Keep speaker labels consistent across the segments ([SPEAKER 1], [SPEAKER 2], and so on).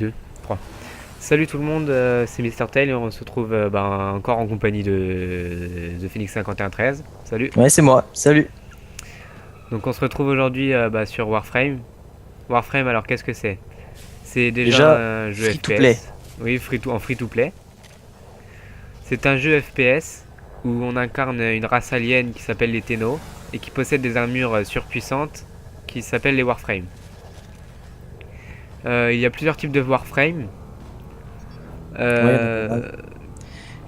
[SPEAKER 1] 2, 3. Salut tout le monde, c'est Mister Tail et on se retrouve encore en compagnie de Phoenix 5113. Salut.
[SPEAKER 2] Ouais, c'est moi. Salut.
[SPEAKER 1] Donc on se retrouve aujourd'hui sur Warframe. Warframe, alors qu'est-ce que c'est? C'est déjà
[SPEAKER 2] Déjà,
[SPEAKER 1] un jeu
[SPEAKER 2] free to play.
[SPEAKER 1] FPS. Oui, en free to play. C'est un jeu FPS où on incarne une race alien qui s'appelle les Tenno et qui possède des armures surpuissantes qui s'appellent les Warframe. Il y a plusieurs types de Warframe.
[SPEAKER 2] Ouais, il y en a pas
[SPEAKER 1] Euh,
[SPEAKER 2] mal.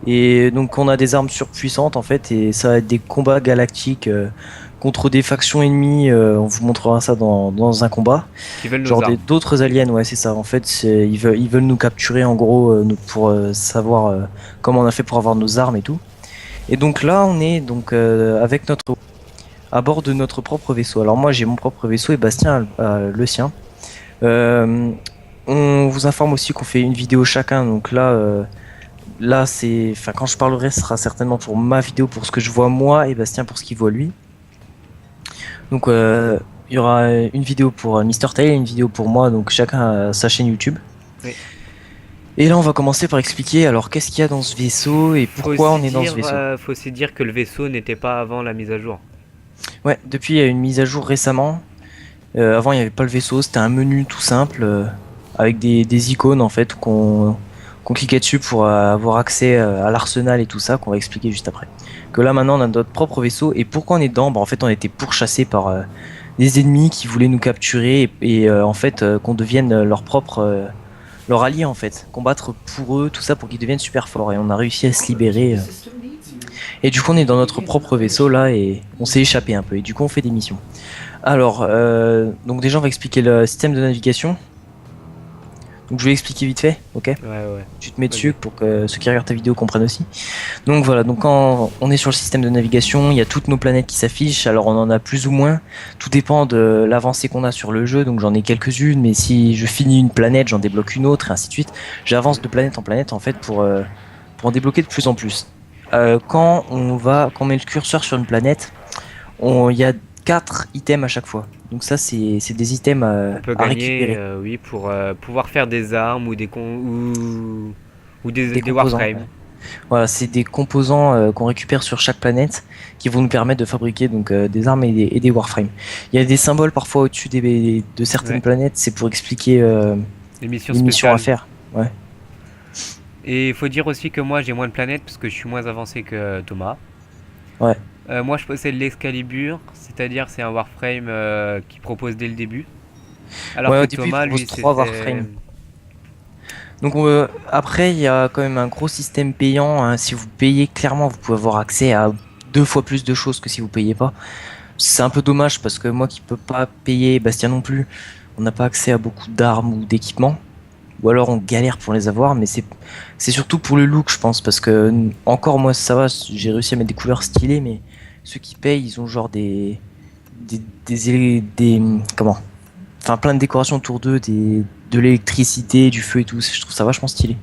[SPEAKER 2] Et donc, on a des armes surpuissantes en fait, et ça va être des combats galactiques contre des factions ennemies. On vous montrera ça dans un combat.
[SPEAKER 1] qui veulent nos
[SPEAKER 2] Genre
[SPEAKER 1] armes.
[SPEAKER 2] d'autres aliens, ouais, c'est ça. En fait, ils veulent nous capturer en gros pour savoir comment on a fait pour avoir nos armes et tout. Et donc là, on est donc avec notre à bord de notre propre vaisseau. Alors moi, j'ai mon propre vaisseau et Bastien a le sien. Euh, on vous informe aussi qu'on fait une vidéo chacun. Donc là c'est, enfin quand je parlerai, ce sera certainement pour ma vidéo, pour ce que je vois moi, et Bastien pour ce qu'il voit lui. Donc il y aura une vidéo pour Mister Tail et une vidéo pour moi. Donc chacun a sa chaîne YouTube.
[SPEAKER 1] Oui.
[SPEAKER 2] Et là on va commencer par expliquer alors qu'est-ce qu'il y a dans ce vaisseau et pourquoi on est dans ce vaisseau.
[SPEAKER 1] Faut aussi dire que le vaisseau n'était pas avant la mise à jour.
[SPEAKER 2] Ouais, depuis il y a une mise à jour récemment. Avant il n'y avait pas le vaisseau, c'était un menu tout simple avec des icônes en fait qu'on cliquait dessus pour avoir accès à l'arsenal et tout ça qu'on va expliquer juste après. Que là maintenant on a notre propre vaisseau et pourquoi on est dedans, bah, en fait on a été pourchassés par des ennemis qui voulaient nous capturer et en fait qu'on devienne leur propre leur allié en fait, combattre pour eux, tout ça pour qu'ils deviennent super forts et on a réussi à se libérer. Et du coup on est dans notre propre vaisseau là et on s'est échappé un peu et du coup on fait des missions. Alors, donc déjà on va expliquer le système de navigation. Donc je vais expliquer vite fait, ok?
[SPEAKER 1] Ouais, ouais.
[SPEAKER 2] Tu te mets
[SPEAKER 1] Vas-y.
[SPEAKER 2] dessus pour que ceux qui regardent ta vidéo comprennent aussi. Donc voilà, donc quand on est sur le système de navigation, il y a toutes nos planètes qui s'affichent. Alors on en a plus ou moins, tout dépend de l'avancée qu'on a sur le jeu. Donc j'en ai quelques-unes, mais si je finis une planète, j'en débloque une autre, et ainsi de suite. J'avance de planète en planète en fait pour en débloquer de plus en plus. Quand on met le curseur sur une planète, il y a 4 items à chaque fois. Donc ça c'est des items
[SPEAKER 1] On peut
[SPEAKER 2] à
[SPEAKER 1] gagner,
[SPEAKER 2] récupérer,
[SPEAKER 1] oui, pour pouvoir faire des armes ou
[SPEAKER 2] des
[SPEAKER 1] des
[SPEAKER 2] composants.
[SPEAKER 1] Warframe.
[SPEAKER 2] Voilà, c'est des composants qu'on récupère sur chaque planète qui vont nous permettre de fabriquer donc des armes et des warframes. Il y a des symboles parfois au-dessus de certaines
[SPEAKER 1] Ouais.
[SPEAKER 2] planètes, c'est pour expliquer
[SPEAKER 1] Les missions
[SPEAKER 2] les missions à
[SPEAKER 1] spéciales.
[SPEAKER 2] faire. Ouais.
[SPEAKER 1] Et il faut dire aussi que moi j'ai moins de planètes parce que je suis moins avancé que Thomas.
[SPEAKER 2] Ouais.
[SPEAKER 1] Moi je possède l'Excalibur, c'est-à-dire c'est un Warframe qui propose dès le début. Alors
[SPEAKER 2] Ouais,
[SPEAKER 1] que
[SPEAKER 2] au début il
[SPEAKER 1] Thomas,
[SPEAKER 2] propose
[SPEAKER 1] lui,
[SPEAKER 2] 3 warframes. Donc après il y a quand même un gros système payant, hein. Si vous payez clairement, vous pouvez avoir accès à 2 fois plus de choses que si vous payez pas. C'est un peu dommage parce que moi qui peux pas payer, Bastien non plus, on n'a pas accès à beaucoup d'armes ou d'équipements. Ou alors on galère pour les avoir, mais c'est surtout pour le look, je pense, parce que encore moi ça va, j'ai réussi à mettre des couleurs stylées, mais ceux qui payent, ils ont genre comment, enfin plein de décorations autour d'eux, de l'électricité, du feu et tout. Je trouve ça vachement stylé.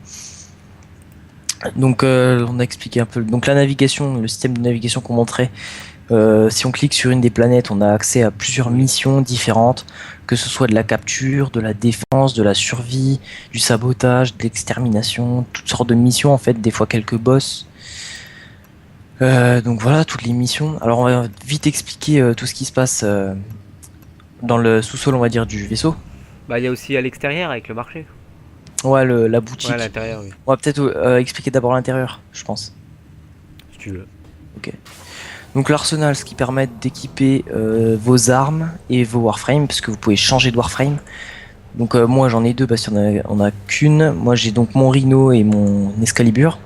[SPEAKER 2] Donc on a expliqué un peu. Donc la navigation, le système de navigation qu'on montrait. Si on clique sur une des planètes, on a accès à plusieurs
[SPEAKER 1] Oui.
[SPEAKER 2] missions différentes, que ce soit de la capture, de la défense, de la survie, du sabotage, de l'extermination, toutes sortes de missions en fait, des fois quelques boss. Donc voilà, toutes les missions. Alors on va vite expliquer tout ce qui se passe dans le sous-sol, on va dire, du vaisseau.
[SPEAKER 1] Bah il y a aussi à l'extérieur avec le marché.
[SPEAKER 2] Ouais, la
[SPEAKER 1] Ouais, à
[SPEAKER 2] boutique.
[SPEAKER 1] l'intérieur, oui,
[SPEAKER 2] On va peut-être expliquer d'abord l'intérieur, je pense.
[SPEAKER 1] si tu veux.
[SPEAKER 2] Ok. Donc l'arsenal, ce qui permet d'équiper vos armes et vos warframes, parce que vous pouvez changer de warframe. Donc moi j'en ai 2 parce qu'on a qu'une. Moi j'ai donc mon Rhino et mon Excalibur.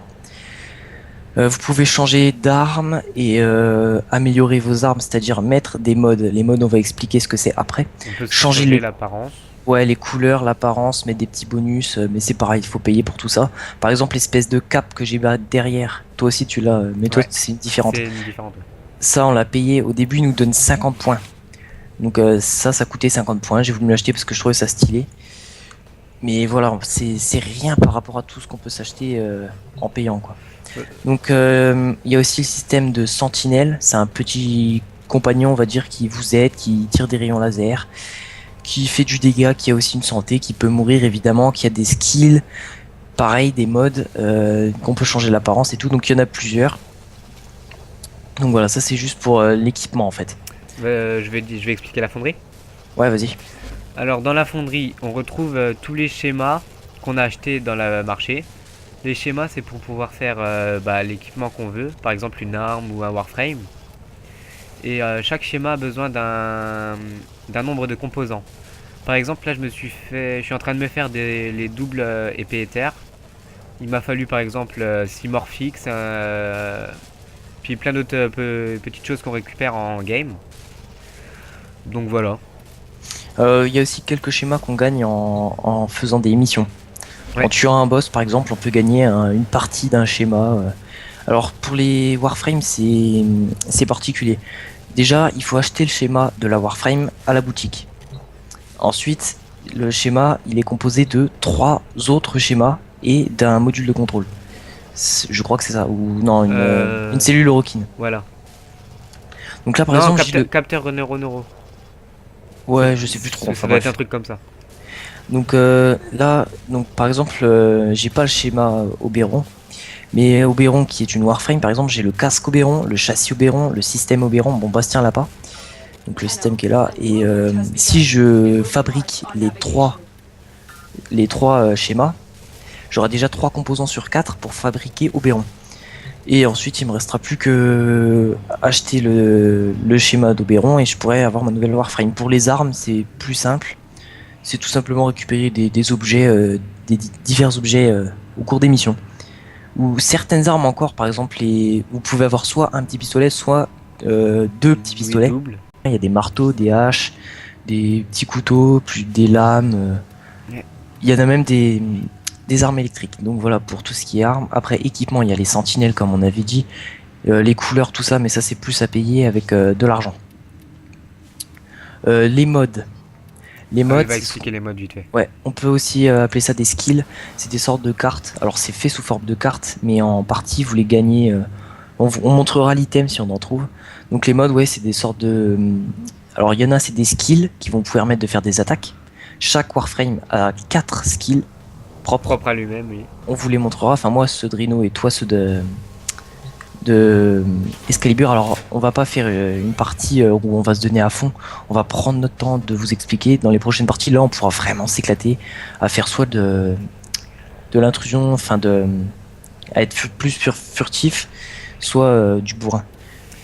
[SPEAKER 2] Vous pouvez changer d'arme et améliorer vos armes, c'est-à-dire mettre des modes. Les modes on va expliquer ce que c'est après.
[SPEAKER 1] On peut aussi
[SPEAKER 2] Changer
[SPEAKER 1] changer
[SPEAKER 2] les,
[SPEAKER 1] l'apparence.
[SPEAKER 2] ouais, les couleurs, l'apparence, mettre des petits bonus, mais c'est pareil, il faut payer pour tout ça. Par exemple l'espèce de cape que j'ai derrière, toi aussi tu l'as, mais toi
[SPEAKER 1] Ouais,
[SPEAKER 2] c'est différente.
[SPEAKER 1] c'est une différente. Ouais.
[SPEAKER 2] Ça on l'a payé, au début il nous donne 50 points. Donc ça coûtait 50 points, j'ai voulu me l'acheter parce que je trouvais ça stylé. Mais voilà, c'est rien par rapport à tout ce qu'on peut s'acheter en payant quoi.
[SPEAKER 1] Euh,
[SPEAKER 2] Donc il y a aussi le système de sentinelle, c'est un petit compagnon on va dire qui vous aide, qui tire des rayons laser, qui fait du dégât, qui a aussi une santé, qui peut mourir évidemment, qui a des skills, pareil, des modes, qu'on peut changer l'apparence et tout, donc il y en a plusieurs. Donc voilà, ça c'est juste pour l'équipement en fait.
[SPEAKER 1] Je vais expliquer la fonderie.
[SPEAKER 2] Ouais, vas-y.
[SPEAKER 1] Alors dans la fonderie, on retrouve tous les schémas qu'on a achetés dans le marché. Les schémas, c'est pour pouvoir faire l'équipement qu'on veut, par exemple une arme ou un warframe. Et chaque schéma a besoin d'un nombre de composants. Par exemple, là, je suis en train de me faire les doubles épées éthers. Il m'a fallu par exemple 6 morphix, puis plein d'autres petites choses qu'on récupère en game. Donc voilà.
[SPEAKER 2] Il y a aussi quelques schémas qu'on gagne en faisant des missions.
[SPEAKER 1] Ouais.
[SPEAKER 2] En tuant un boss par exemple, on peut gagner une partie d'un schéma. Alors pour les Warframes, c'est particulier. Déjà, il faut acheter le schéma de la Warframe à la boutique. Ensuite, le schéma, il est composé de 3 autres schémas et d'un module de contrôle. Je crois que c'est ça. Ou non, une cellule Orokin.
[SPEAKER 1] Voilà.
[SPEAKER 2] Donc là, par
[SPEAKER 1] Non,
[SPEAKER 2] exemple, j'ai
[SPEAKER 1] capteur neuro.
[SPEAKER 2] Ouais, je sais plus trop.
[SPEAKER 1] Ça
[SPEAKER 2] Enfin
[SPEAKER 1] doit être
[SPEAKER 2] bref.
[SPEAKER 1] un truc comme ça.
[SPEAKER 2] Donc là, donc par exemple, j'ai pas le schéma Oberon, mais Oberon qui est une Warframe, par exemple, j'ai le casque Oberon, le châssis Oberon, le système Oberon. Bon, Bastien l'a pas. Donc le système qui est là. Et si je fabrique les trois schémas, j'aurai déjà 3 composants sur 4 pour fabriquer Oberon. Et ensuite, il me restera plus que acheter le schéma d'Oberon et je pourrais avoir ma nouvelle Warframe. Pour les armes, c'est plus simple. C'est tout simplement récupérer des objets, divers objets au cours des missions. Ou certaines armes encore, par exemple, vous pouvez avoir soit un petit pistolet, soit 2 petits pistolets.
[SPEAKER 1] Oui, double.
[SPEAKER 2] Il y a des marteaux, des haches, des petits couteaux, plus des lames.
[SPEAKER 1] Ouais.
[SPEAKER 2] Il y en a même des armes électriques. Donc voilà pour tout ce qui est armes. Après équipement, il y a les sentinelles comme on avait dit, les couleurs, tout ça, mais ça c'est plus à payer avec de l'argent. Les modes. Les
[SPEAKER 1] Il
[SPEAKER 2] modes,
[SPEAKER 1] va expliquer les modes vite fait.
[SPEAKER 2] ouais, on peut aussi appeler ça des skills. C'est des sortes de cartes. Alors c'est fait sous forme de cartes, mais en partie vous les gagnez. On montrera l'item si on en trouve. Donc les modes, ouais, c'est des sortes de. Alors il y en a, c'est des skills qui vont vous permettre de faire des attaques. Chaque Warframe a 4 skills propres.
[SPEAKER 1] Propre à lui-même, oui.
[SPEAKER 2] On vous les montrera. Enfin moi ceux de Rhino et toi ceux de Excalibur. Alors on va pas faire une partie où on va se donner à fond. On va prendre notre temps de vous expliquer. Dans les prochaines parties, là on pourra vraiment s'éclater à faire soit de l'intrusion, enfin à être plus furtif, soit du bourrin.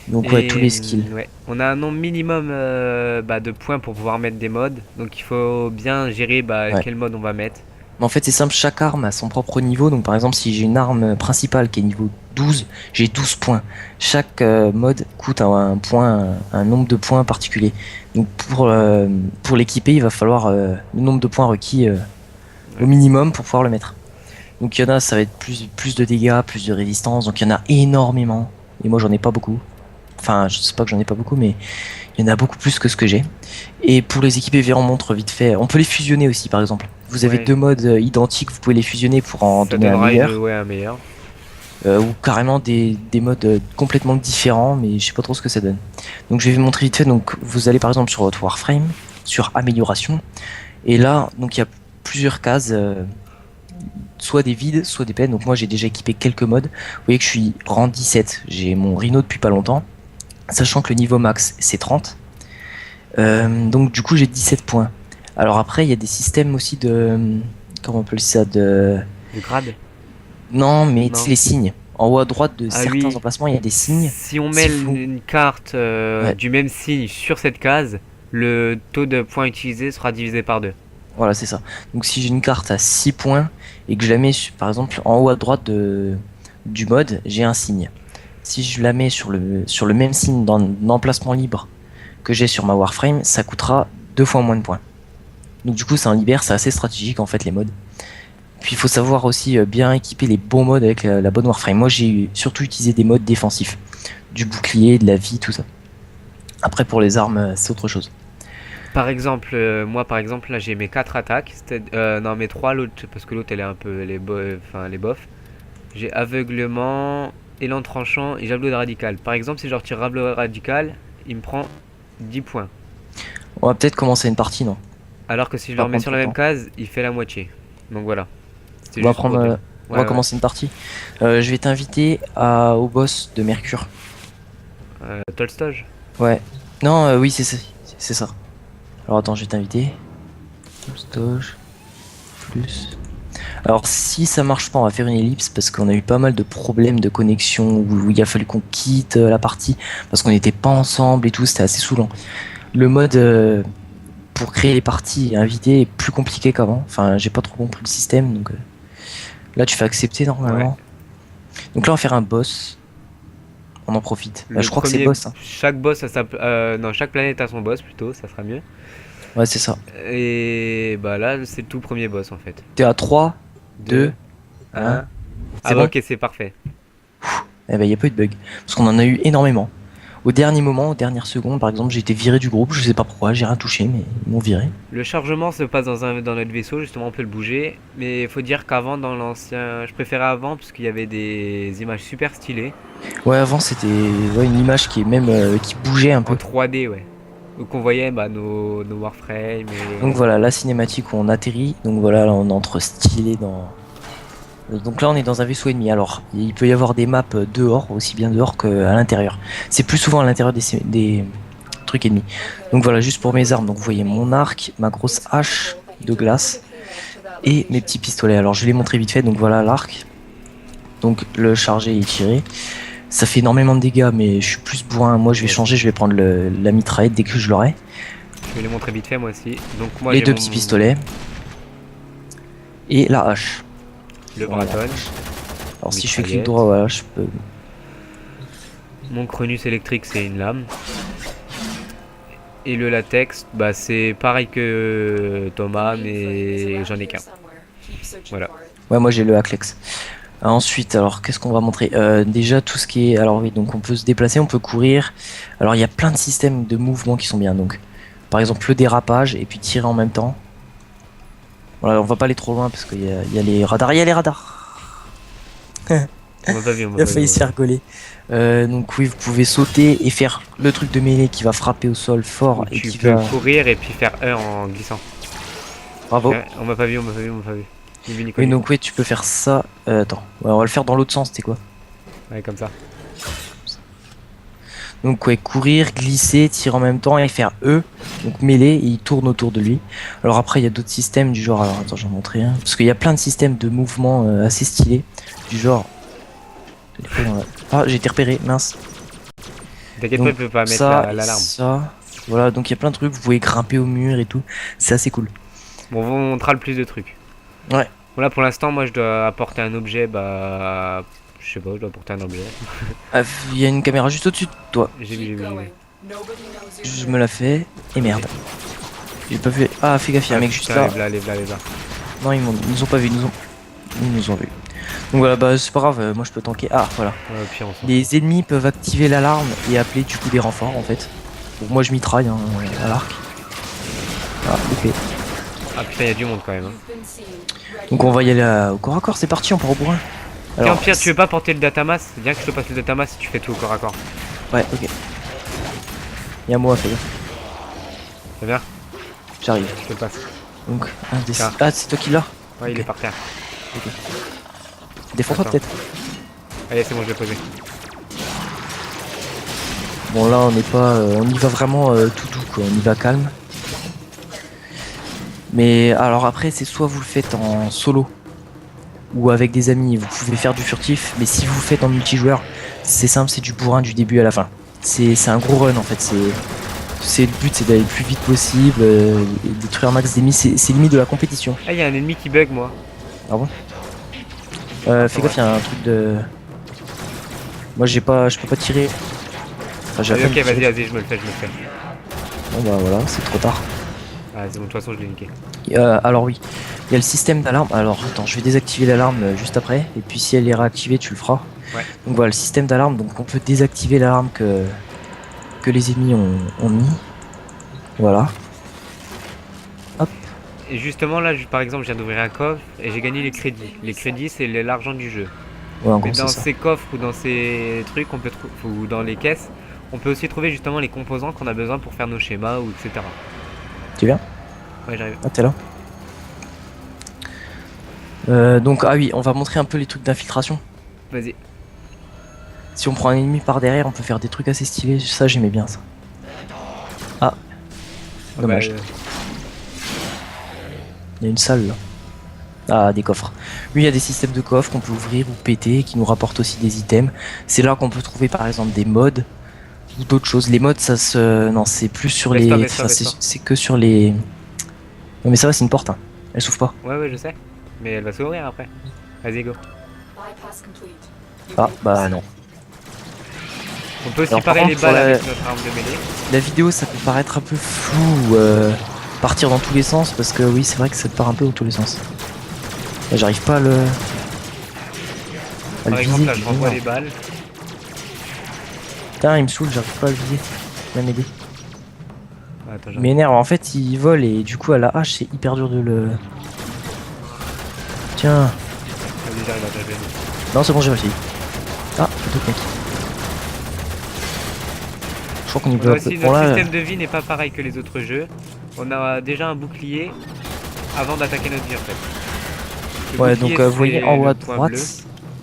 [SPEAKER 2] Donc ouais, tous les skills.
[SPEAKER 1] Ouais. On a un nombre minimum de points pour pouvoir mettre des modes. Donc il faut bien gérer
[SPEAKER 2] Ouais.
[SPEAKER 1] quel mode on va mettre.
[SPEAKER 2] Mais en fait c'est simple, chaque arme a son propre niveau. Donc par exemple si j'ai une arme principale qui est niveau 12, j'ai 12 points. Chaque mode coûte un point, un nombre de points particulier. Donc pour l'équiper, il va falloir le nombre de points requis au minimum pour pouvoir le mettre. Donc il y en a, ça va être plus de dégâts, plus de résistance. Donc il y en a énormément. Et moi j'en ai pas beaucoup. Enfin, je sais pas que j'en ai pas beaucoup, mais il y en a beaucoup plus que ce que j'ai. Et pour les équiper, viens, on montre vite fait. On peut les fusionner aussi, par exemple. Vous avez
[SPEAKER 1] Ouais.
[SPEAKER 2] 2 modes identiques, vous pouvez les fusionner pour en
[SPEAKER 1] Ça
[SPEAKER 2] donner un
[SPEAKER 1] donnera
[SPEAKER 2] meilleur.
[SPEAKER 1] un meilleur.
[SPEAKER 2] Ou carrément des modes complètement différents, mais je sais pas trop ce que ça donne. Donc je vais vous montrer vite fait. Donc vous allez par exemple sur votre Warframe, sur amélioration. Et là, donc il y a plusieurs cases. Soit des vides, soit des peines. Donc moi j'ai déjà équipé quelques modes. Vous voyez que je suis rang 17. J'ai mon Rhino depuis pas longtemps. Sachant que le niveau max c'est 30. Donc du coup j'ai 17 points. Alors après il y a des systèmes aussi de. Comment on appelle ça de.
[SPEAKER 1] Le grade.
[SPEAKER 2] Non mais
[SPEAKER 1] Non.
[SPEAKER 2] c'est les signes. En haut à droite de
[SPEAKER 1] Ah
[SPEAKER 2] certains
[SPEAKER 1] oui.
[SPEAKER 2] emplacements il y a des signes.
[SPEAKER 1] Si on met
[SPEAKER 2] Si vous-
[SPEAKER 1] une carte
[SPEAKER 2] Ouais.
[SPEAKER 1] du même signe sur cette case, le taux de points utilisés sera divisé par 2.
[SPEAKER 2] Voilà c'est ça. Donc si j'ai une carte à 6 points et que je la mets par exemple en haut à droite du mode, j'ai un signe. Si je la mets sur le même signe dans l'emplacement libre que j'ai sur ma Warframe, ça coûtera 2 fois moins de points. Donc du coup ça en libère, c'est assez stratégique en fait les modes. Puis il faut savoir aussi bien équiper les bons modes avec la bonne Warframe. Moi j'ai surtout utilisé des modes défensifs. Du bouclier, de la vie, tout ça. Après pour les armes, c'est autre chose.
[SPEAKER 1] Par exemple, moi par exemple, là j'ai mes 4 attaques. Non, mes 3, l'autre, parce que l'autre elle est un peu les bofs. J'ai aveuglement, élan tranchant et javelot radical. Par exemple, si je retire javelot radical, il me prend 10 points.
[SPEAKER 2] On va peut-être commencer une partie, non?
[SPEAKER 1] Alors que si je le
[SPEAKER 2] Ça va
[SPEAKER 1] remets
[SPEAKER 2] prendre
[SPEAKER 1] sur
[SPEAKER 2] tout
[SPEAKER 1] la
[SPEAKER 2] le
[SPEAKER 1] même
[SPEAKER 2] temps.
[SPEAKER 1] case, il fait la moitié. Donc voilà. C'était
[SPEAKER 2] On va
[SPEAKER 1] juste pour
[SPEAKER 2] prendre,
[SPEAKER 1] dire.
[SPEAKER 2] on va
[SPEAKER 1] Ouais, ouais.
[SPEAKER 2] commencer une partie. Je vais t'inviter au boss de Mercure.
[SPEAKER 1] Tolstoj.
[SPEAKER 2] Ouais. Non, oui, c'est ça. Alors attends, je vais t'inviter. Stoge, plus. Alors si ça marche pas, on va faire une ellipse parce qu'on a eu pas mal de problèmes de connexion où il a fallu qu'on quitte la partie parce qu'on n'était pas ensemble et tout, c'était assez saoulant. Le mode pour créer les parties et inviter est plus compliqué qu'avant. Enfin, j'ai pas trop compris le système, donc là tu fais accepter
[SPEAKER 1] Ouais.
[SPEAKER 2] normalement. Donc là on va faire un boss. On en profite.
[SPEAKER 1] Le
[SPEAKER 2] Je crois que c'est
[SPEAKER 1] premier.
[SPEAKER 2] boss, hein.
[SPEAKER 1] Chaque boss a sa. Non, chaque planète a son boss plutôt, ça sera mieux.
[SPEAKER 2] Ouais, c'est ça.
[SPEAKER 1] Et bah là, c'est le tout premier boss en fait.
[SPEAKER 2] T'es à 3, 2,
[SPEAKER 1] 2,
[SPEAKER 2] 1.
[SPEAKER 1] 1. Ah
[SPEAKER 2] C'est
[SPEAKER 1] bah
[SPEAKER 2] bon?
[SPEAKER 1] ok, c'est parfait.
[SPEAKER 2] Eh ben, y a pas eu de bug. Parce qu'on en a eu énormément. Au dernier moment, aux dernières secondes, par exemple, j'ai été viré du groupe. Je sais pas pourquoi, j'ai rien touché, mais ils m'ont viré.
[SPEAKER 1] Le chargement se passe dans notre vaisseau, justement on peut le bouger. Mais il faut dire qu'avant, dans l'ancien. Je préférais avant parce qu'il y avait des images super stylées.
[SPEAKER 2] Ouais, avant, c'était une image qui est même qui bougeait un
[SPEAKER 1] En
[SPEAKER 2] peu.
[SPEAKER 1] 3D, ouais. Donc on voyait bah, nos Warframe
[SPEAKER 2] Donc
[SPEAKER 1] et.
[SPEAKER 2] voilà, la cinématique où on atterrit. Donc voilà, là, on entre stylé dans. Donc là, on est dans un vaisseau ennemi. Alors, il peut y avoir des maps dehors, aussi bien dehors qu'à l'intérieur. C'est plus souvent à l'intérieur des trucs ennemis. Donc voilà, juste pour mes armes. Donc vous voyez mon arc, ma grosse hache de glace et mes petits pistolets. Alors je vais les montrer vite fait. Donc voilà l'arc. Donc le charger et tirer. Ça fait énormément de dégâts, mais je suis plus bourrin. Moi, je vais
[SPEAKER 1] Yes.
[SPEAKER 2] changer. Je vais prendre la mitraillette dès que je l'aurai.
[SPEAKER 1] Je vais les montrer vite fait moi aussi. Donc moi
[SPEAKER 2] Les
[SPEAKER 1] j'ai
[SPEAKER 2] deux
[SPEAKER 1] mon.
[SPEAKER 2] petits pistolets et la hache.
[SPEAKER 1] Le
[SPEAKER 2] Voilà.
[SPEAKER 1] Braton.
[SPEAKER 2] Alors si je fais clic
[SPEAKER 1] Mitraillette.
[SPEAKER 2] droit, voilà, je peux.
[SPEAKER 1] Mon Cronus électrique, c'est une lame. Et le latex, bah c'est pareil que Thomas, mais j'en ai qu'un. Voilà.
[SPEAKER 2] Ouais, moi j'ai le Hacklex. Ensuite, alors qu'est-ce qu'on va montrer? Déjà tout ce qui est. Alors oui, donc on peut se déplacer, on peut courir. Alors il y a plein de systèmes de mouvement qui sont bien. Donc par exemple le dérapage et puis tirer en même temps. Voilà, on va pas aller trop loin parce qu'il y a les radars. Il y a les radars.
[SPEAKER 1] On m'a pas vu, on
[SPEAKER 2] Il
[SPEAKER 1] m'a
[SPEAKER 2] a
[SPEAKER 1] pas
[SPEAKER 2] failli
[SPEAKER 1] vu.
[SPEAKER 2] se faire gauler. Donc oui, vous pouvez sauter et faire le truc de mêlée qui va frapper au sol fort
[SPEAKER 1] Ou
[SPEAKER 2] et
[SPEAKER 1] tu
[SPEAKER 2] qui
[SPEAKER 1] peux
[SPEAKER 2] va.
[SPEAKER 1] courir et puis faire E en glissant.
[SPEAKER 2] Bravo.
[SPEAKER 1] Ouais, on m'a pas vu, on m'a pas vu, on m'a pas vu. Ni vu ni
[SPEAKER 2] Oui,
[SPEAKER 1] connu.
[SPEAKER 2] donc oui, tu peux faire ça. Attends, ouais, on va le faire dans l'autre sens, c'était quoi?
[SPEAKER 1] Ouais, comme ça.
[SPEAKER 2] Donc ouais, courir, glisser, tirer en même temps et faire E, donc mêler, et il tourne autour de lui. Alors après, il y a d'autres systèmes du genre, alors attends, j'en montrer un, parce qu'il y a plein de systèmes de mouvement assez stylés, du genre... Ah, j'ai été repéré, mince.
[SPEAKER 1] T'inquiète pas,
[SPEAKER 2] Donc
[SPEAKER 1] tu peux pas mettre
[SPEAKER 2] ça, et
[SPEAKER 1] l'alarme.
[SPEAKER 2] ça, voilà, donc il y a plein de trucs, vous pouvez grimper au mur et tout, c'est assez cool.
[SPEAKER 1] Bon, on vous montrera le plus de trucs.
[SPEAKER 2] Ouais.
[SPEAKER 1] Voilà, pour l'instant, moi je dois apporter un objet, bah. Je sais pas, je dois apporter un objet.
[SPEAKER 2] Ah, il y a une caméra juste au-dessus de toi,
[SPEAKER 1] J'ai vu, j'ai vu, j'ai vu.
[SPEAKER 2] je me la fais, et merde. J'ai pas vu... Ah, fais gaffe, il y a un mec juste
[SPEAKER 1] putain,
[SPEAKER 2] là.
[SPEAKER 1] lève là, lève là, lève là.
[SPEAKER 2] Non, ils nous ont pas vu, ils nous ont vu. Donc voilà, bah c'est pas grave, moi je peux tanker. Ah, voilà.
[SPEAKER 1] Ouais, au pire, on s'en fout.
[SPEAKER 2] Les ennemis peuvent activer l'alarme et appeler du coup des renforts en fait. Donc moi je mitraille hein, à l'arc. Ah, épée.
[SPEAKER 1] Ah putain, y'a du monde quand même. Hein.
[SPEAKER 2] Donc on va y aller au corps à corps, c'est parti, on part au bourrin.
[SPEAKER 1] Tiens, au pire, tu veux pas porter le datamas? Viens que je te passe le datamas si tu fais tout au corps à corps.
[SPEAKER 2] Ouais, ok. Y'a moi, fais gaffe.
[SPEAKER 1] C'est bien?
[SPEAKER 2] J'arrive.
[SPEAKER 1] Je te le passe.
[SPEAKER 2] Donc, un des...
[SPEAKER 1] Tiens.
[SPEAKER 2] Ah, c'est toi qui l'as?
[SPEAKER 1] Ouais, il
[SPEAKER 2] Ok.
[SPEAKER 1] est par terre.
[SPEAKER 2] Défends-toi
[SPEAKER 1] Attends.
[SPEAKER 2] peut-être.
[SPEAKER 1] Allez, c'est bon, je l'ai posé.
[SPEAKER 2] Bon là on n'est pas... on y va vraiment tout doux quoi, on y va calme. Mais alors après c'est soit vous le faites en solo ou avec des amis, vous pouvez faire du furtif, mais si vous le faites en multijoueur, c'est simple, c'est du bourrin du début à la fin. C'est un gros run en fait, c'est le but, c'est d'aller le plus vite possible, et détruire un max d'ennemis, c'est limite de la compétition.
[SPEAKER 1] Ah, y'a un ennemi qui bug, moi.
[SPEAKER 2] Ah bon fais gaffe, il y a un truc de... Moi je peux pas tirer. Enfin, j'ai à
[SPEAKER 1] Allez,
[SPEAKER 2] peine
[SPEAKER 1] ok, vas-y,
[SPEAKER 2] tiré.
[SPEAKER 1] vas-y, je me le fais, je me le fais.
[SPEAKER 2] Bon bah voilà, c'est trop tard.
[SPEAKER 1] Ah, c'est bon, de toute façon, je l'ai niqué.
[SPEAKER 2] Alors oui, il y a le système d'alarme. Alors attends, je vais désactiver l'alarme juste après. Et puis si elle est réactivée, tu le feras.
[SPEAKER 1] Ouais.
[SPEAKER 2] Donc voilà, le système d'alarme. Donc on peut désactiver l'alarme que les ennemis ont mis. Voilà. Hop.
[SPEAKER 1] Et justement, là, par exemple, je viens d'ouvrir un coffre et j'ai gagné les crédits. Les crédits, c'est l'argent du jeu.
[SPEAKER 2] Ouais, en
[SPEAKER 1] Mais
[SPEAKER 2] gros c'est
[SPEAKER 1] dans
[SPEAKER 2] ça.
[SPEAKER 1] ces coffres ou dans ces trucs, on peut ou dans les caisses, on peut aussi trouver justement les composants qu'on a besoin pour faire nos schémas ou etc.
[SPEAKER 2] Tu viens?
[SPEAKER 1] Ouais, j'arrive.
[SPEAKER 2] Ah, t'es là. Donc, ah oui, on va montrer un peu les trucs d'infiltration.
[SPEAKER 1] Vas-y.
[SPEAKER 2] Si on prend un ennemi par derrière, on peut faire des trucs assez stylés. Ça, j'aimais bien ça. Ah,
[SPEAKER 1] Ah
[SPEAKER 2] dommage.
[SPEAKER 1] bah,
[SPEAKER 2] Il y a une salle là. Ah, des coffres. Oui, il y a des systèmes de coffres qu'on peut ouvrir ou péter, qui nous rapportent aussi des items. C'est là qu'on peut trouver par exemple des mods ou d'autres choses. Les mods, ça se... Non, c'est plus sur
[SPEAKER 1] baisse-toi,
[SPEAKER 2] les...
[SPEAKER 1] baisse-toi,
[SPEAKER 2] Enfin,
[SPEAKER 1] baisse-toi.
[SPEAKER 2] c'est que sur les... Non mais ça va, c'est une porte. Hein. Elle s'ouvre pas.
[SPEAKER 1] Ouais, ouais, je sais. Mais elle va s'ouvrir après. Vas-y, go.
[SPEAKER 2] Ah, bah non.
[SPEAKER 1] On peut
[SPEAKER 2] Alors, par
[SPEAKER 1] séparer les
[SPEAKER 2] contre, pour
[SPEAKER 1] balles
[SPEAKER 2] la...
[SPEAKER 1] avec notre arme de mêlée.
[SPEAKER 2] la vidéo, ça peut paraître un peu flou, partir dans tous les sens, parce que oui, c'est vrai que ça part un peu dans tous les sens. Là, j'arrive pas à le...
[SPEAKER 1] Par exemple, là, je renvoie les balles.
[SPEAKER 2] Putain, il me saoule, j'arrive pas à le viser. Il va m'aider.
[SPEAKER 1] Ah, attends,
[SPEAKER 2] Il m'énerve, en fait, il vole et du coup, à la hache, c'est hyper dur de le... Tiens.
[SPEAKER 1] Vas-y, j'arrive à taper.
[SPEAKER 2] Non, c'est bon, j'ai réussi. Ah, d'autres mecs. Je crois qu'on y
[SPEAKER 1] On
[SPEAKER 2] va.
[SPEAKER 1] a aussi
[SPEAKER 2] Bon,
[SPEAKER 1] notre
[SPEAKER 2] là,
[SPEAKER 1] système de vie n'est pas pareil que les autres jeux. On a déjà un bouclier avant d'attaquer notre vie en fait. Le
[SPEAKER 2] ouais,
[SPEAKER 1] bouclier,
[SPEAKER 2] donc vous voyez
[SPEAKER 1] c'est
[SPEAKER 2] en haut
[SPEAKER 1] le
[SPEAKER 2] à
[SPEAKER 1] point
[SPEAKER 2] droite.
[SPEAKER 1] bleu.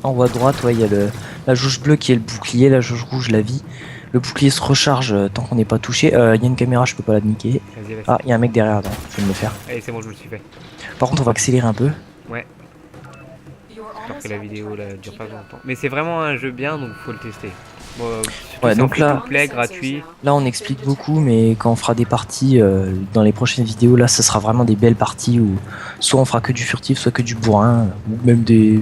[SPEAKER 2] En haut à droite, ouais, il y a la jauge bleue qui est le bouclier, la jauge rouge, la vie. Le bouclier se recharge tant qu'on n'est pas touché. Il y a une caméra, je peux pas la niquer.
[SPEAKER 1] Vas-y, vas-y.
[SPEAKER 2] Ah, il y a un mec derrière, attends, je vais me le faire.
[SPEAKER 1] Allez, c'est bon, je me le suis fait.
[SPEAKER 2] Par contre, on va accélérer un peu.
[SPEAKER 1] Ouais. J'espère que la vidéo là, dure pas longtemps. Mais c'est vraiment un jeu bien, donc faut le tester. Bon, surtout
[SPEAKER 2] Ouais,
[SPEAKER 1] c'est en
[SPEAKER 2] donc là,
[SPEAKER 1] free-to-play, gratuit.
[SPEAKER 2] là, on explique beaucoup, mais quand on fera des parties dans les prochaines vidéos, là, ce sera vraiment des belles parties où soit on fera que du furtif, soit que du bourrin, ou même des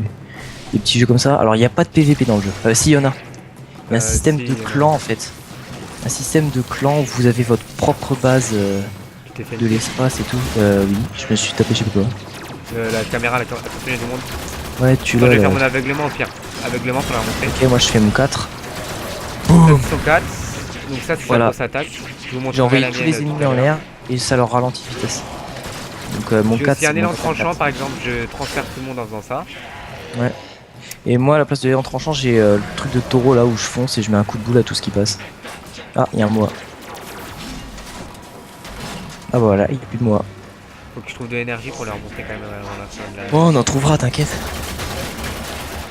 [SPEAKER 2] petits jeux comme ça. Alors, il n'y a pas de PVP dans le jeu. Si, il y en a. Il y a un système
[SPEAKER 1] Si,
[SPEAKER 2] de clan en fait. Un système de clan où vous avez votre propre base
[SPEAKER 1] Tu t'es fait
[SPEAKER 2] de l'espace et tout. Oui, je me suis tapé chez quoi.
[SPEAKER 1] la caméra, la caméra du monde.
[SPEAKER 2] Ouais, tu
[SPEAKER 1] Attends,
[SPEAKER 2] l'as.
[SPEAKER 1] je vais faire
[SPEAKER 2] là.
[SPEAKER 1] mon aveuglement au pire. Aveuglement pour la montrer.
[SPEAKER 2] Ok, moi je fais mon 4.
[SPEAKER 1] Ça, c'est son 4. Donc ça, c'est
[SPEAKER 2] Voilà.
[SPEAKER 1] sa grosse attaque. Je vous montrerai
[SPEAKER 2] J'ai envoyé
[SPEAKER 1] la
[SPEAKER 2] tous
[SPEAKER 1] mienne
[SPEAKER 2] les
[SPEAKER 1] tout à
[SPEAKER 2] ennemis en
[SPEAKER 1] l'heure.
[SPEAKER 2] l'air et ça leur ralentit vitesse. Donc mon
[SPEAKER 1] J'ai
[SPEAKER 2] 4
[SPEAKER 1] aussi un
[SPEAKER 2] c'est
[SPEAKER 1] élan
[SPEAKER 2] mon
[SPEAKER 1] tranchant,
[SPEAKER 2] 4.
[SPEAKER 1] par exemple, je transfère tout le monde en faisant ça.
[SPEAKER 2] Ouais. Et moi à la place de l'élan tranchant, j'ai le truc de taureau là où je fonce et je mets un coup de boule à tout ce qui passe. Ah, il y a un moi. Ah bah voilà, il n'y a plus de moi.
[SPEAKER 1] Faut que je trouve de l'énergie pour leur montrer quand même avant la fin de la...
[SPEAKER 2] Oh, on en trouvera, t'inquiète.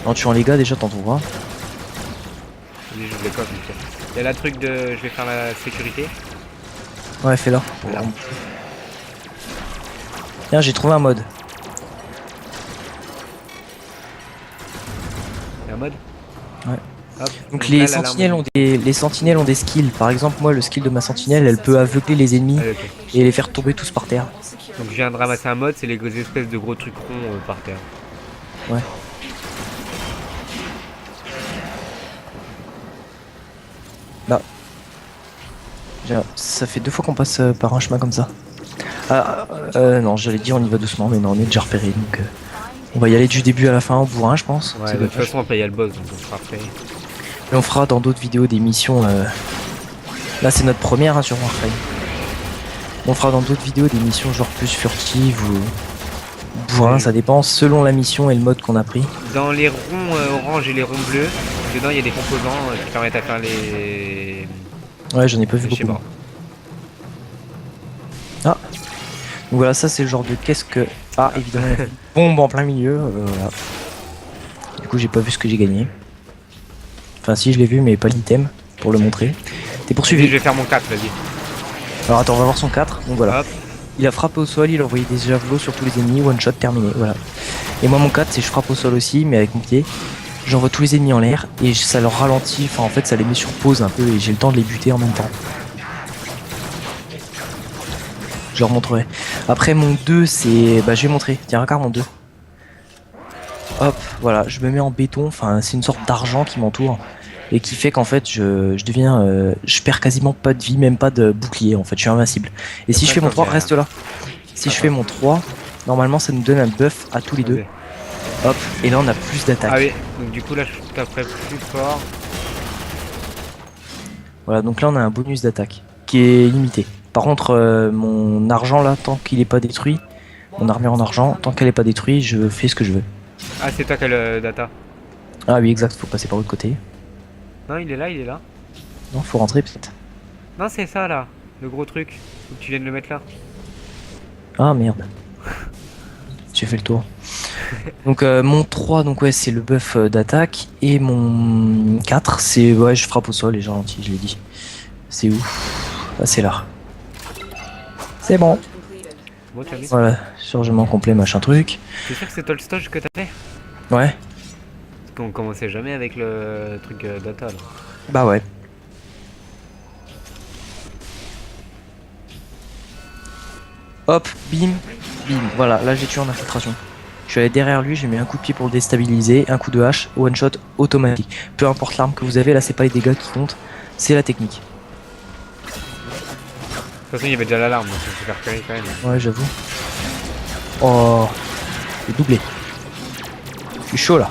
[SPEAKER 2] En tuant les gars, déjà t'en trouveras.
[SPEAKER 1] Vas-y, j'ouvre les coffres. vite fait. Il y a la truc de... Je vais faire la sécurité.
[SPEAKER 2] Ouais, fais-la.
[SPEAKER 1] Voilà.
[SPEAKER 2] Tiens, j'ai trouvé un mode.
[SPEAKER 1] Il y a un mode.
[SPEAKER 2] Ouais.
[SPEAKER 1] Hop.
[SPEAKER 2] Donc
[SPEAKER 1] là,
[SPEAKER 2] les
[SPEAKER 1] là,
[SPEAKER 2] sentinelles
[SPEAKER 1] là,
[SPEAKER 2] ont les sentinelles ont des skills. Par exemple, moi, le skill de ma sentinelle, elle peut aveugler les ennemis
[SPEAKER 1] Allez, ok.
[SPEAKER 2] et les faire tomber tous par terre.
[SPEAKER 1] Donc je viens de ramasser un mode, c'est les espèces de gros trucs ronds par terre.
[SPEAKER 2] Ouais. Là. Ça fait 2 fois qu'on passe par un chemin comme ça. Ah, non, j'allais dire on y va doucement, mais non, on est déjà repéré. Donc, on va y aller du début à la fin au bourrin, je pense.
[SPEAKER 1] Ouais,
[SPEAKER 2] C'est
[SPEAKER 1] de toute
[SPEAKER 2] dommage.
[SPEAKER 1] façon, après il y a le boss, donc on fera après.
[SPEAKER 2] Et on fera dans d'autres vidéos des missions. Là, c'est notre première hein, sur Warframe. On fera dans d'autres vidéos des missions genre plus furtives ou bourrin,
[SPEAKER 1] Oui.
[SPEAKER 2] ça dépend selon la mission et le mode qu'on a pris.
[SPEAKER 1] Dans les ronds orange et les ronds bleus, dedans il y a des composants qui permettent à faire les...
[SPEAKER 2] Ouais, j'en ai pas vu
[SPEAKER 1] les
[SPEAKER 2] beaucoup.
[SPEAKER 1] schémas.
[SPEAKER 2] Ah, donc voilà, ça c'est le genre de caisse que. Ah, évidemment, il y a une bombe en plein milieu. Voilà. Du coup, j'ai pas vu ce que j'ai gagné. Enfin, si, je l'ai vu, mais pas l'item pour le montrer. T'es
[SPEAKER 1] Vas-y,
[SPEAKER 2] poursuivi.
[SPEAKER 1] je vais faire mon 4, vas-y.
[SPEAKER 2] Alors attends, on va voir son 4. Donc voilà.
[SPEAKER 1] Hop.
[SPEAKER 2] Il a frappé au sol, il a envoyé des javelots sur tous les ennemis, one shot terminé, voilà. Et moi mon 4 c'est je frappe au sol aussi, mais avec mon pied. J'envoie tous les ennemis en l'air et ça leur ralentit, enfin en fait ça les met sur pause un peu et j'ai le temps de les buter en même temps. Je leur montrerai. Après mon 2 c'est... Bah je vais montrer, tiens regarde mon 2. Hop, voilà, je me mets en béton, enfin c'est une sorte d'argent qui m'entoure. Et qui fait qu'en fait je deviens... je perds quasiment pas de vie, même pas de bouclier en fait, je suis invincible. Et si je fais mon 3, reste là. Si je fais mon 3, normalement ça nous donne un buff à tous les deux. Hop, et là on a plus d'attaque.
[SPEAKER 1] Ah oui, donc du coup là je taperai plus fort.
[SPEAKER 2] Voilà, donc là on a un bonus d'attaque qui est limité. Par contre, mon argent là, tant qu'il est pas détruit, mon armure en argent, tant qu'elle est pas détruite, je fais ce que je veux.
[SPEAKER 1] Ah c'est toi qui as le data.
[SPEAKER 2] Ah oui, exact, faut passer par l'autre côté.
[SPEAKER 1] Non il est là, il est là.
[SPEAKER 2] Non, faut rentrer peut-être.
[SPEAKER 1] Non c'est ça là, le gros truc. Faut que tu viennes le mettre là.
[SPEAKER 2] Ah merde. J'ai fait le tour. Donc mon 3, donc ouais, c'est le buff d'attaque. Et mon 4, c'est ouais, je frappe au sol et j'ai ralenti, je l'ai dit. C'est où? Ah, c'est là. C'est bon.
[SPEAKER 1] Bon, tu as vu?
[SPEAKER 2] Voilà, chargement complet, machin truc.
[SPEAKER 1] T'es sûr que c'est Tolstoy que t'as fait?
[SPEAKER 2] Ouais,
[SPEAKER 1] Parce qu'on commençait jamais avec le truc data là.
[SPEAKER 2] bah ouais. Hop, bim, bim. Voilà, là j'ai tué en infiltration. Je suis allé derrière lui, j'ai mis un coup de pied pour le déstabiliser, un coup de hache, one shot automatique. Peu importe l'arme que vous avez, là c'est pas les dégâts qui comptent, c'est la technique.
[SPEAKER 1] De toute façon, il y avait déjà l'alarme, donc c'est super carré quand même.
[SPEAKER 2] Ouais, j'avoue. Oh, le doublé. Je suis chaud là.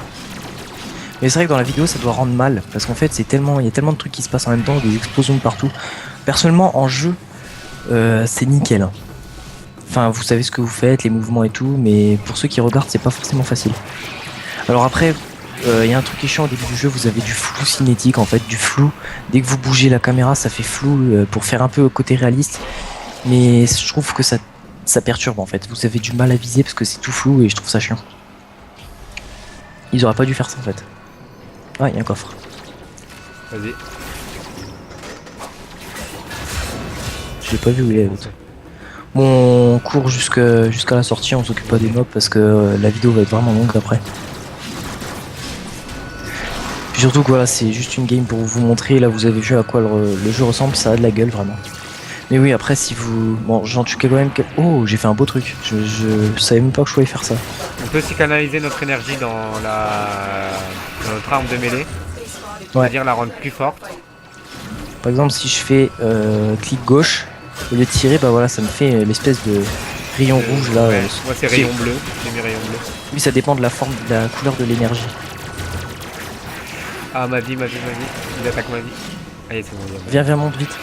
[SPEAKER 2] Mais c'est vrai que dans la vidéo ça doit rendre mal, parce qu'en fait c'est tellement, il y a tellement de trucs qui se passent en même temps, des explosions de partout. Personnellement en jeu, c'est nickel, hein. Enfin, vous savez ce que vous faites, les mouvements et tout, mais pour ceux qui regardent, c'est pas forcément facile. Alors après, il y a un truc qui est chiant au début du jeu, vous avez du flou cinétique en fait, du flou. Dès que vous bougez la caméra, ça fait flou pour faire un peu côté réaliste. Mais je trouve que ça perturbe en fait. Vous avez du mal à viser parce que c'est tout flou et je trouve ça chiant. Ils auraient pas dû faire ça en fait. Ah, il y a un coffre.
[SPEAKER 1] Vas-y.
[SPEAKER 2] Je l'ai pas vu où il est l'autre. Bon, on court jusqu'à la sortie, on s'occupe pas des mobs parce que la vidéo va être vraiment longue après. Puis surtout que voilà, c'est juste une game pour vous montrer, là vous avez vu à quoi le jeu ressemble, ça a de la gueule vraiment. Mais oui, après si vous... Bon, j'en tue quand même... Oh, j'ai fait un beau truc, je savais même pas que je pouvais faire ça.
[SPEAKER 1] On peut aussi canaliser notre énergie dans dans notre arme de mêlée.
[SPEAKER 2] Ouais.
[SPEAKER 1] C'est-à-dire la rendre plus forte.
[SPEAKER 2] Par exemple, si je fais clic gauche, au lieu de tirer, bah voilà, ça me fait l'espèce de rayon rouge là.
[SPEAKER 1] Ouais, moi c'est rayon bleu, j'ai mis rayon bleu.
[SPEAKER 2] Oui, ça dépend de la forme, de la couleur de l'énergie.
[SPEAKER 1] Ah, ma vie. Il attaque ma vie. Allez, c'est bon, il y a-
[SPEAKER 2] Viens, viens, monte vite.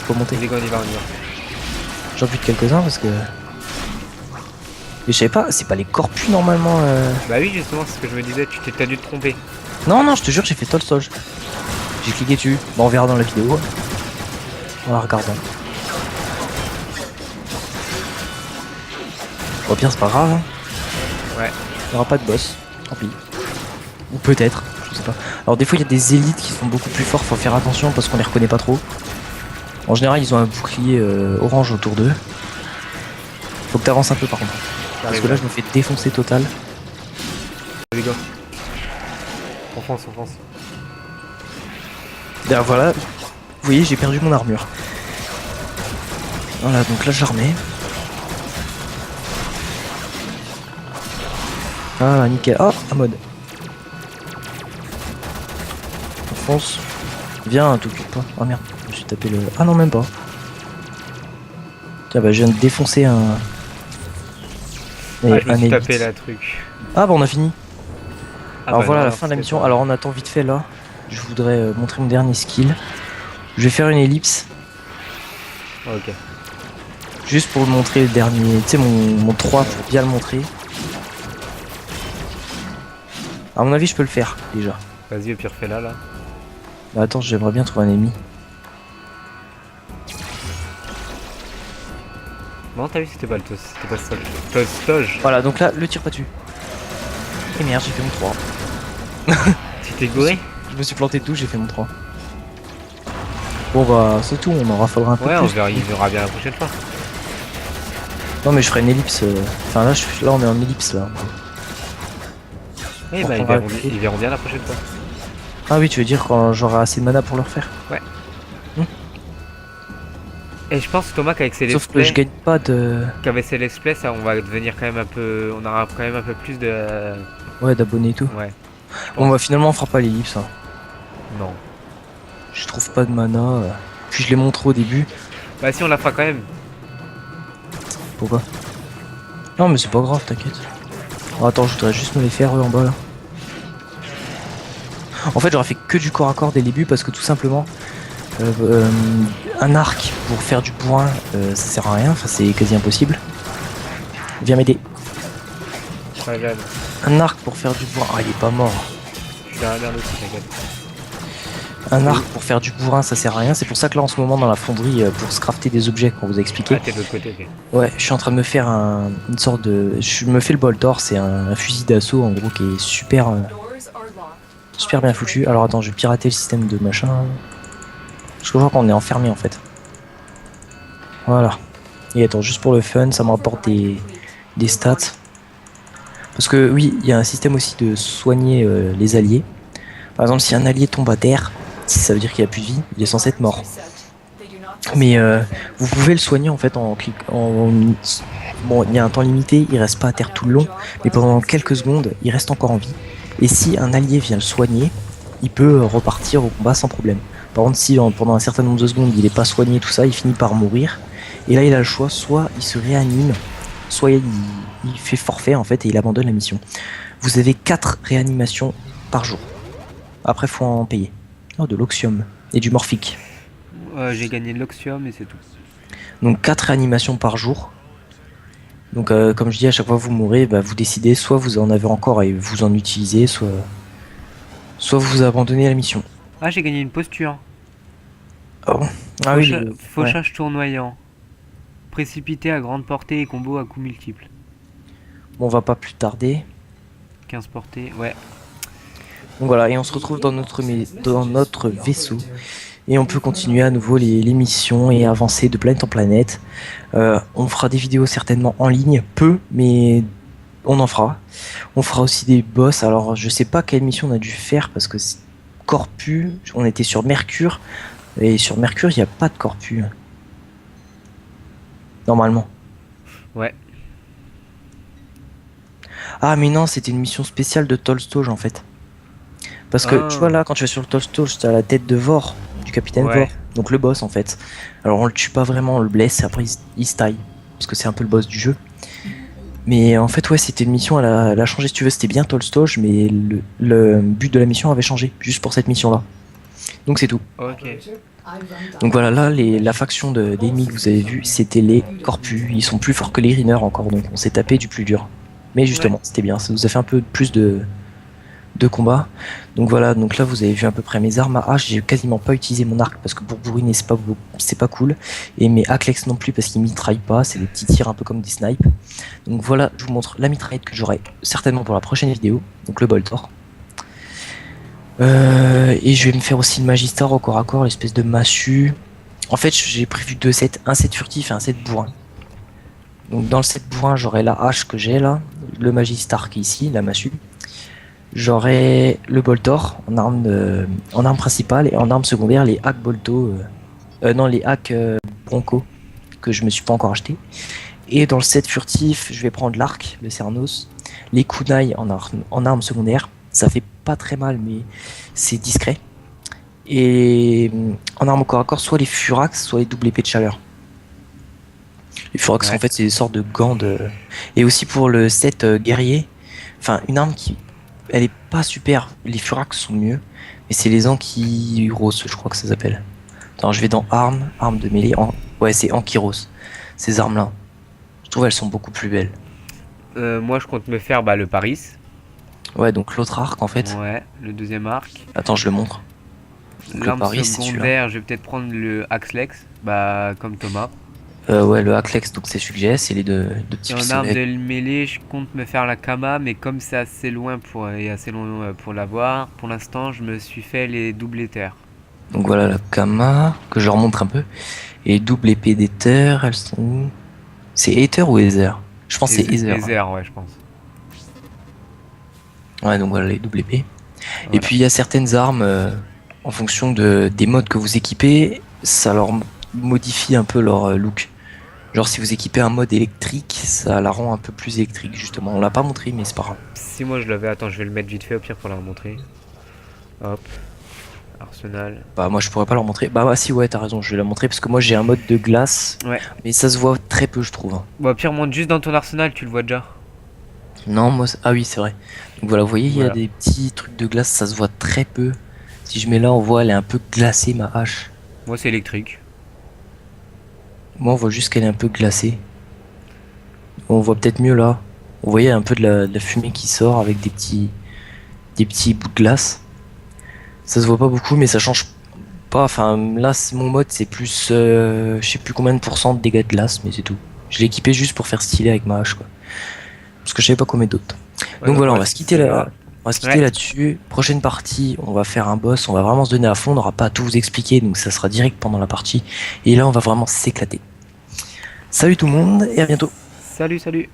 [SPEAKER 2] Faut monter.
[SPEAKER 1] Vas-y, go, on y va.
[SPEAKER 2] J'en bute quelques-uns parce que... Mais je savais pas, c'est pas les corpus normalement.
[SPEAKER 1] Bah oui, justement, c'est ce que je me disais, t'as dû te tromper.
[SPEAKER 2] Non, non, je te jure, j'ai fait Tolstoj. J'ai cliqué dessus. Bon, on verra dans la vidéo. On la regardant. Au pire, c'est pas grave. Hein.
[SPEAKER 1] Ouais.
[SPEAKER 2] Il y aura pas de boss. Tant pis. Ou peut-être, je sais pas. Alors, des fois, il y a des élites qui sont beaucoup plus forts. Faut faire attention parce qu'on les reconnaît pas trop. En général, ils ont un bouclier orange autour d'eux. Faut que t'avances un peu par contre. Parce que là, je me fais défoncer total.
[SPEAKER 1] Allez, go. On fonce.
[SPEAKER 2] D'ailleurs, voilà. Vous voyez, j'ai perdu mon armure. Voilà, donc là, je la remets. Ah, nickel. Ah, à mode. On fonce. Viens, t'occupe pas. Ah merde, je me suis tapé le... Ah non, même pas. Tiens, bah je viens de défoncer un...
[SPEAKER 1] Ah, je me suis
[SPEAKER 2] élite.
[SPEAKER 1] tapé la truc.
[SPEAKER 2] Ah bah on a fini.
[SPEAKER 1] Ah,
[SPEAKER 2] Alors
[SPEAKER 1] bah
[SPEAKER 2] voilà
[SPEAKER 1] non,
[SPEAKER 2] la fin de la
[SPEAKER 1] c'était
[SPEAKER 2] mission.
[SPEAKER 1] pas-
[SPEAKER 2] Alors on attend vite fait là. Je voudrais montrer mon dernier skill. Je vais faire une ellipse.
[SPEAKER 1] Ok.
[SPEAKER 2] Juste pour montrer le dernier... Tu sais, mon 3 pour bien le montrer. À mon avis, je peux le faire déjà.
[SPEAKER 1] Vas-y, au pire, fais là.
[SPEAKER 2] Bah attends, j'aimerais bien trouver un ennemi.
[SPEAKER 1] Non, t'as vu, c'était pas le toast, c'était pas ça. Tostoge.
[SPEAKER 2] Voilà, donc là, le tire pas dessus. Et merde, j'ai fait mon 3.
[SPEAKER 1] Tu t'es gouré?
[SPEAKER 2] Je me suis planté de tout, j'ai fait mon 3. Bon bah c'est tout, on en raffolera un peu
[SPEAKER 1] Ouais,
[SPEAKER 2] plus.
[SPEAKER 1] il verra bien la prochaine fois.
[SPEAKER 2] Non mais je ferai une ellipse. Enfin là, là on est en ellipse là.
[SPEAKER 1] Oui,
[SPEAKER 2] On
[SPEAKER 1] bah
[SPEAKER 2] prendra-
[SPEAKER 1] ils verront bien la prochaine fois.
[SPEAKER 2] Ah oui, tu veux dire quand j'aurai assez de mana pour le refaire.
[SPEAKER 1] Et je pense, Thomas, qu'avec ces
[SPEAKER 2] Sauf
[SPEAKER 1] let's
[SPEAKER 2] que je
[SPEAKER 1] play,
[SPEAKER 2] gagne pas de...
[SPEAKER 1] ça, on va devenir quand même un peu. On aura quand même un peu plus de.
[SPEAKER 2] Ouais, d'abonnés et tout.
[SPEAKER 1] Ouais.
[SPEAKER 2] Bon bah finalement on fera pas l'ellipse. Hein.
[SPEAKER 1] Non.
[SPEAKER 2] Je trouve pas de mana. Puis je les montre au début.
[SPEAKER 1] Bah, si, on la fera quand même.
[SPEAKER 2] Pourquoi? Non mais c'est pas grave, t'inquiète. Oh, attends, je voudrais juste me les faire eux en bas là. En fait j'aurais fait que du corps à corps dès le début parce que tout simplement un arc pour faire du bourrin ça sert à rien, enfin c'est quasi impossible. Viens m'aider.
[SPEAKER 1] Ouais, regarde.
[SPEAKER 2] Un arc pour faire du bourrin. Ah il est pas mort.
[SPEAKER 1] Je suis derrière l'autre, t'inquiète.
[SPEAKER 2] Un
[SPEAKER 1] Oui.
[SPEAKER 2] arc pour faire du bourrin, ça sert à rien. C'est pour ça que là, en ce moment, dans la fonderie, pour se crafter des objets qu'on vous a expliqué,
[SPEAKER 1] Ah, t'es de l'autre côté, ok.
[SPEAKER 2] ouais, je suis en train de me faire une sorte de. Je me fais le Boltor, c'est un fusil d'assaut en gros qui est super, super bien foutu. Alors attends, je vais pirater le système de machin. Je crois qu'on est enfermé en fait. Voilà. Et attends, juste pour le fun, ça me rapporte des stats. Parce que oui, il y a un système aussi de soigner les alliés. Par exemple, si un allié tombe à terre, ça veut dire qu'il a plus de vie, il est censé être mort. Mais vous pouvez le soigner en fait en cliquant. Bon, il y a un temps limité, il reste pas à terre tout le long, mais pendant quelques secondes, il reste encore en vie. Et si un allié vient le soigner, il peut repartir au combat sans problème. Par contre, si pendant un certain nombre de secondes il est pas soigné, tout ça, il finit par mourir. Et là, il a le choix, soit il se réanime, soit il fait forfait en fait et il abandonne la mission. Vous avez 4 réanimations par jour. Après, faut en payer. Oh, de l'oxium et du morphique.
[SPEAKER 1] J'ai gagné de l'oxium et c'est tout.
[SPEAKER 2] Donc 4 réanimations par jour. Donc comme je dis, à chaque fois que vous mourrez, bah, vous décidez, soit vous en avez encore et vous en utilisez, soit vous abandonnez la mission.
[SPEAKER 1] Ah, j'ai gagné une posture.
[SPEAKER 2] Ah bon. Ah oui, ouais.
[SPEAKER 1] Fauchage tournoyant. Précipité à grande portée et combo à coups multiples.
[SPEAKER 2] Bon, on va pas plus tarder.
[SPEAKER 1] 15 portées, ouais.
[SPEAKER 2] Donc voilà, et on se retrouve dans notre vaisseau. Et on peut continuer à nouveau les missions et avancer de planète en planète. On fera des vidéos certainement en ligne, peu, mais on en fera. On fera aussi des boss. Alors je sais pas quelle mission on a dû faire parce que Corpu, on était sur Mercure. Et sur Mercure, il n'y a pas de Corpu. Normalement.
[SPEAKER 1] Ouais.
[SPEAKER 2] Ah mais non, c'était une mission spéciale de Tolstoj en fait. Parce que tu vois
[SPEAKER 1] Ah,
[SPEAKER 2] là, quand tu vas sur le Tolstoj, tu as la tête de Vor, du capitaine Vor.
[SPEAKER 1] ouais.
[SPEAKER 2] Donc le boss en fait. Alors on le tue pas vraiment, on le blesse et après il se taille. Parce que c'est un peu le boss du jeu. Mais en fait ouais, c'était une mission, elle a changé si tu veux. C'était bien Tolstoj, mais le but de la mission avait changé. Juste pour cette mission là. Donc c'est tout.
[SPEAKER 1] Ok.
[SPEAKER 2] Donc voilà, là, la faction d'ennemis que vous avez vu, c'était les Corpus. Ils sont plus forts que les Riners encore, donc on s'est tapé du plus dur. Mais
[SPEAKER 1] Ouais.
[SPEAKER 2] justement, c'était bien, ça nous a fait un peu plus de combat. Donc voilà, donc là vous avez vu à peu près mes armes à hache. J'ai quasiment pas utilisé mon arc parce que pour bourriner c'est pas cool. Et mes Aklex non plus parce qu'ils mitraillent pas, c'est des petits tirs un peu comme des snipes. Donc voilà, je vous montre la mitraillette que j'aurai certainement pour la prochaine vidéo, donc le Boltor. Et je vais me faire aussi le Magistar au corps à corps, l'espèce de massue. En fait, j'ai prévu 2 sets, un set furtif et un set bourrin. Donc dans le set bourrin, j'aurai la hache que j'ai là, le Magistar qui est ici, la massue. J'aurai le Boltor en arme principale et en arme secondaire les hacks Bolto, non les hacks Bronco que je me suis pas encore acheté. Et dans le set furtif, je vais prendre l'arc, le Cernos, les kunai en arme secondaire. Ça fait pas très mal, mais c'est discret. Et en arme au corps à corps, soit les Furax, soit les double épées de chaleur. Les Furax,
[SPEAKER 1] Ouais.
[SPEAKER 2] en fait, c'est des sortes de gants de. Et aussi pour le set guerrier, enfin, une arme qui. Elle est pas super. Les Furax sont mieux, mais c'est les Ankyros, je crois que ça s'appelle. Attends, je vais dans arme de mêlée. Ouais, c'est Ankyros. Ces armes-là. Je trouve elles sont beaucoup plus belles.
[SPEAKER 1] Moi, je compte me faire bah, le Paris.
[SPEAKER 2] Ouais, donc l'autre arc, en fait.
[SPEAKER 1] Ouais. Le deuxième arc.
[SPEAKER 2] Attends, je le montre. Donc le
[SPEAKER 1] L'arme
[SPEAKER 2] Paris, c'est celui-là.
[SPEAKER 1] secondaire, je vais peut-être prendre le Axlex. Bah, comme Thomas.
[SPEAKER 2] Ouais, le Hacklex, donc c'est celui que j'ai, c'est les deux petits
[SPEAKER 1] Et en arme de
[SPEAKER 2] pistolets.
[SPEAKER 1] mêlée, je compte me faire la Kama, mais comme c'est assez loin et assez long pour l'avoir, pour l'instant, je me suis fait les double éthers.
[SPEAKER 2] Donc voilà la Kama, que je leur montre un peu. Et double épée d'Ether, elles sont où? C'est Ether ou Ether? Je pense que c'est Ether.
[SPEAKER 1] Les airs, ouais, je pense.
[SPEAKER 2] Ouais, donc voilà les doubles épées. Et
[SPEAKER 1] Voilà.
[SPEAKER 2] puis il y a certaines armes, en fonction des modes que vous équipez, ça leur modifie un peu leur look. Genre si vous équipez un mode électrique, ça la rend un peu plus électrique justement. On l'a pas montré mais c'est pas grave.
[SPEAKER 1] Si moi je l'avais, attends, je vais le mettre vite fait au pire pour la remontrer. Hop, Arsenal.
[SPEAKER 2] Bah moi je pourrais pas leur montrer. Bah si ouais t'as raison, je vais la montrer parce que moi j'ai un mode de glace,
[SPEAKER 1] Ouais.
[SPEAKER 2] mais ça se voit très peu je trouve, hein.
[SPEAKER 1] Bon, au pire, monte juste dans ton arsenal, tu le vois déjà.
[SPEAKER 2] Non moi ah oui c'est vrai. Donc voilà vous voyez il y a
[SPEAKER 1] Voilà.
[SPEAKER 2] des petits trucs de glace, ça se voit très peu. Si je mets là on voit elle est un peu glacée ma hache.
[SPEAKER 1] Moi, c'est électrique.
[SPEAKER 2] Moi on voit juste qu'elle est un peu glacée. On voit peut-être mieux là. Vous voyez un peu de la fumée qui sort avec des petits bouts de glace. Ça se voit pas beaucoup, mais ça change pas. Enfin, là, mon mode, c'est plus, je sais plus combien de pourcents de dégâts de glace, mais c'est tout. Je l'ai équipé juste pour faire stylé avec ma hache, quoi. Parce que je savais pas combien d'autres.
[SPEAKER 1] Ouais,
[SPEAKER 2] Donc
[SPEAKER 1] donc
[SPEAKER 2] voilà,
[SPEAKER 1] moi, c'est grave.
[SPEAKER 2] on va se quitter
[SPEAKER 1] Ouais,
[SPEAKER 2] là-dessus. Prochaine partie, on va faire un boss, on va vraiment se donner à fond, on n'aura pas à tout vous expliquer, donc ça sera direct pendant la partie. Et là, on va vraiment s'éclater. Salut tout le monde et à bientôt.
[SPEAKER 1] salut, salut.